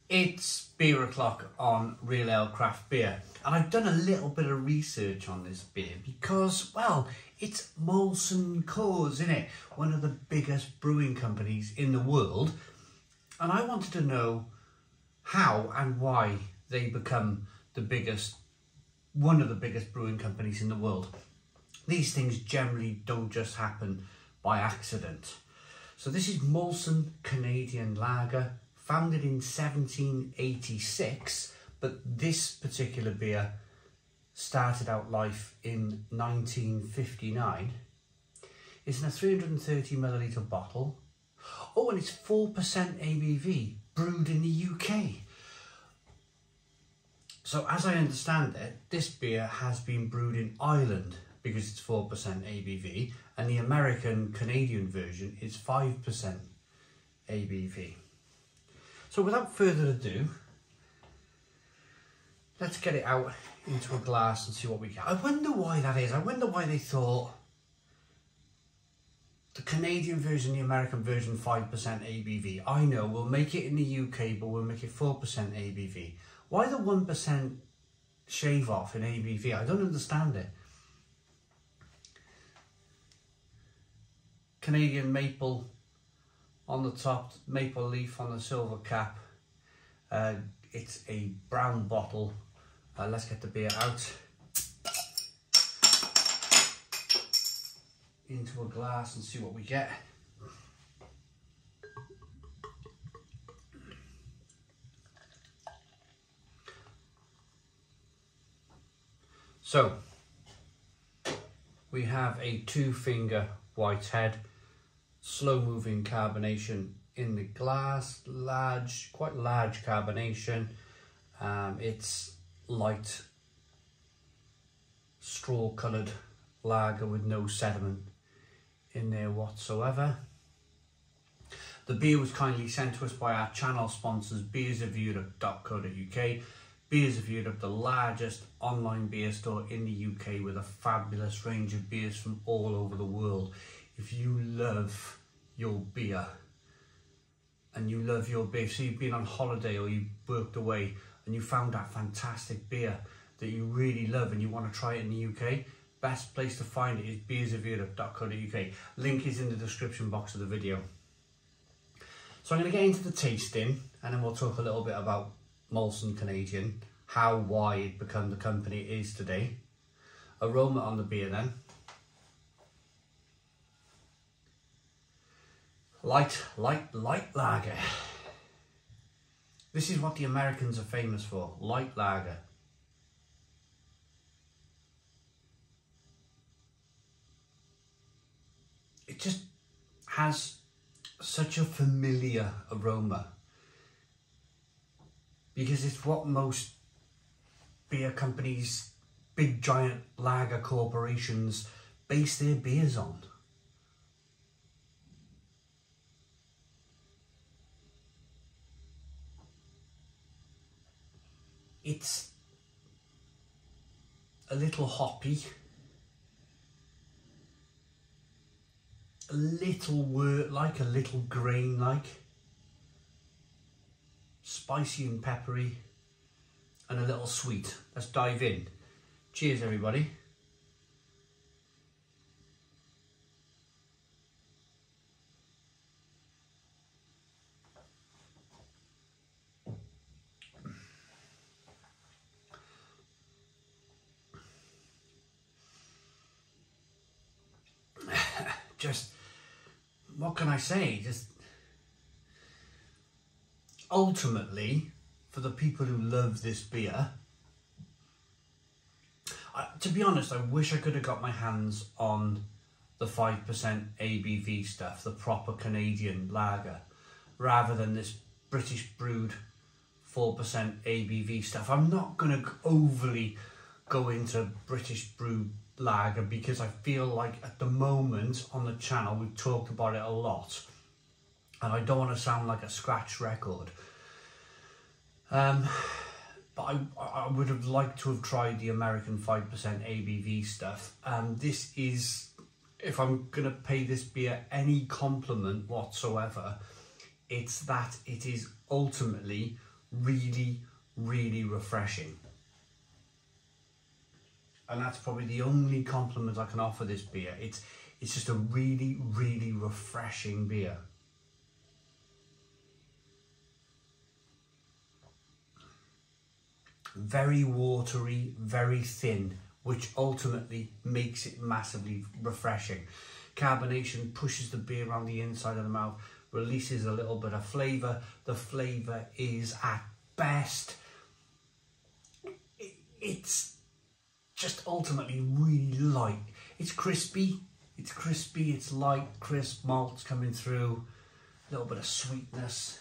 It's beer o'clock on Real Ale Craft Beer, and I've done a little bit of research on this beer because, well, it's Molson Coors, isn't it? One of the biggest brewing companies in the world, and I wanted to know how and why they become one of the biggest brewing companies in the world. These things generally don't just happen by accident. So this is Molson Canadian Lager, founded in 1786, but this particular beer started out life in 1959. It's in a 330ml bottle. Oh, and it's 4% ABV, brewed in the UK. So as I understand it, this beer has been brewed in Ireland because it's 4% ABV, and the American Canadian version is 5% ABV. So without further ado, let's get it out into a glass and see what we get. I wonder why that is. I wonder why they thought the Canadian version, the American version, 5% ABV. I know, we'll make it in the UK, but we'll make it 4% ABV. Why the 1% shave off in ABV? I don't understand it. Canadian maple on the top, maple leaf on the silver cap. It's a brown bottle. Let's get the beer out into a glass and see what we get. So we have a 2-finger white head, slow moving carbonation in the glass, quite large carbonation. It's light straw coloured lager with no sediment in there whatsoever. The beer was kindly sent to us by our channel sponsors, beersofeurope.co.uk. Beers of Europe, the largest online beer store in the UK, with a fabulous range of beers from all over the world. If you love your beer and you love your beer, so you've been on holiday or you've worked away and you found that fantastic beer that you really love and you want to try it in the UK, best place to find it is beersofeurope.co.uk. Link is in the description box of the video. So I'm going to get into the tasting and then we'll talk a little bit about Molson Canadian, why it become the company it is today. Aroma on the beer then. Light lager. This is what the Americans are famous for, light lager. It just has such a familiar aroma, because it's what most beer companies, big giant lager corporations, base their beers on. It's a little hoppy, a little wort-like, a little grain-like, spicy and peppery, and a little sweet. Let's dive in. Cheers, everybody. Just, what can I say? Just ultimately, for the people who love this beer, to be honest, I wish I could have got my hands on the 5% ABV stuff, the proper Canadian lager, rather than this British brewed 4% ABV stuff. I'm not going to overly go into British brewed lager because I feel like at the moment on the channel we've talked about it a lot and I don't want to sound like a scratch record. But I would have liked to have tried the American 5% ABV stuff. This is, if I'm going to pay this beer any compliment whatsoever, it's that it is ultimately really, really refreshing. And that's probably the only compliment I can offer this beer. It's just a really, really refreshing beer. Very watery, very thin, which ultimately makes it massively refreshing. Carbonation pushes the beer around the inside of the mouth, releases a little bit of flavour. The flavour is at best, it's just ultimately really light. It's crispy, it's light, crisp, malts coming through, a little bit of sweetness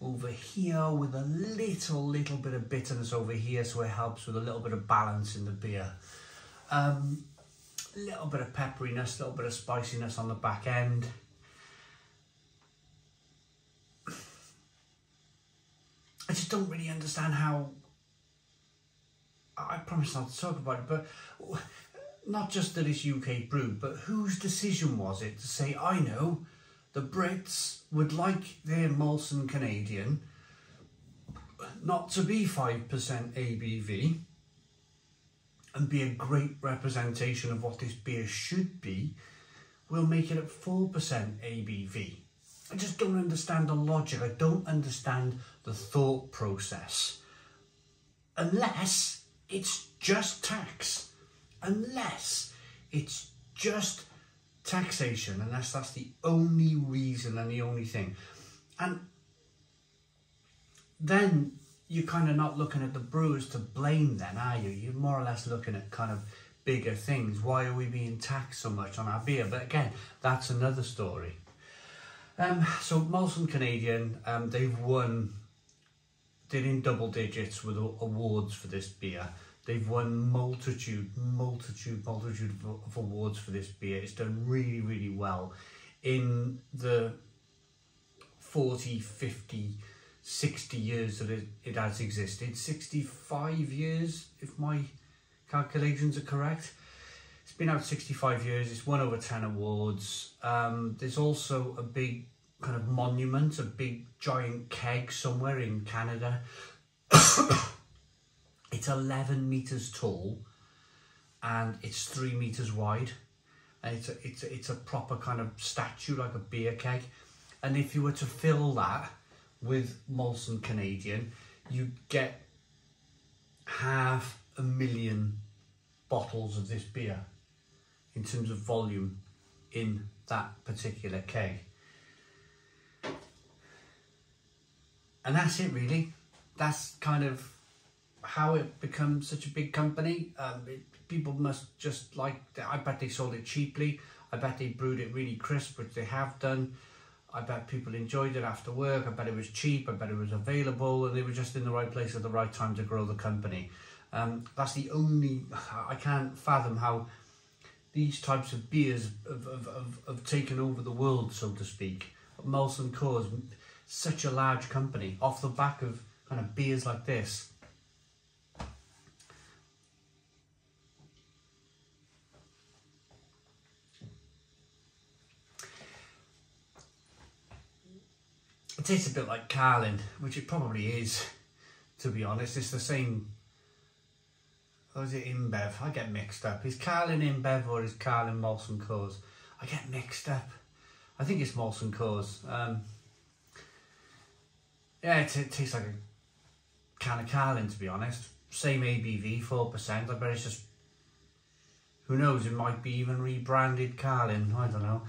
over here with a little bit of bitterness over here, so it helps with a little bit of balance in the beer. A little bit of pepperiness, a little bit of spiciness on the back end. I just don't really understand how, I promise not to talk about it, but not just that it's UK brewed, but whose decision was it to say, I know, the Brits would like their Molson Canadian not to be 5% ABV and be a great representation of what this beer should be. We'll make it at 4% ABV. I just don't understand the logic. I don't understand the thought process. Unless it's just tax. Unless it's just taxation. Unless that's the only reason and the only thing. And then you're kind of not looking at the brewers to blame then, are you? You're more or less looking at kind of bigger things. Why are we being taxed so much on our beer? But again, that's another story. So Molson Canadian, they're in double digits with awards for this beer. They've won multitude of awards for this beer. It's done really, really well in the 40, 50, 60 years that it has existed. 65 years, if my calculations are correct. It's been out 65 years, it's won over 10 awards. There's also a big kind of monument, a big giant keg somewhere in Canada. It's 11 meters tall and it's 3 meters wide. And it's a proper kind of statue, like a beer keg. And if you were to fill that with Molson Canadian, you get 500,000 bottles of this beer in terms of volume in that particular keg. And that's it really. That's kind of how it becomes such a big company. People must just like, I bet they sold it cheaply. I bet they brewed it really crisp, which they have done. I bet people enjoyed it after work. I bet it was cheap. I bet it was available, and they were just in the right place at the right time to grow the company. That's the only, I can't fathom how these types of beers have taken over the world, so to speak. Molson Coors, such a large company, off the back of kind of beers like this. It tastes a bit like Carlin, which it probably is, to be honest. It's the same. Or is it InBev? I get mixed up. Is Carlin InBev or is Carlin Molson Coors? I get mixed up. I think it's Molson Coors. Yeah, it tastes like a can of Carlin, to be honest. Same ABV, 4%. I bet it's just, who knows, it might be even rebranded Carlin. I don't know.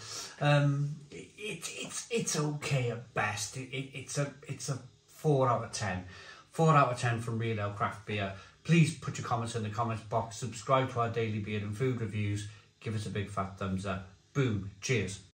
It's okay at best. It's a 4 out of 10. 4 out of 10 from Real Ale Craft Beer. Please put your comments in the comments box. Subscribe to our daily beer and food reviews. Give us a big fat thumbs up. Boom. Cheers.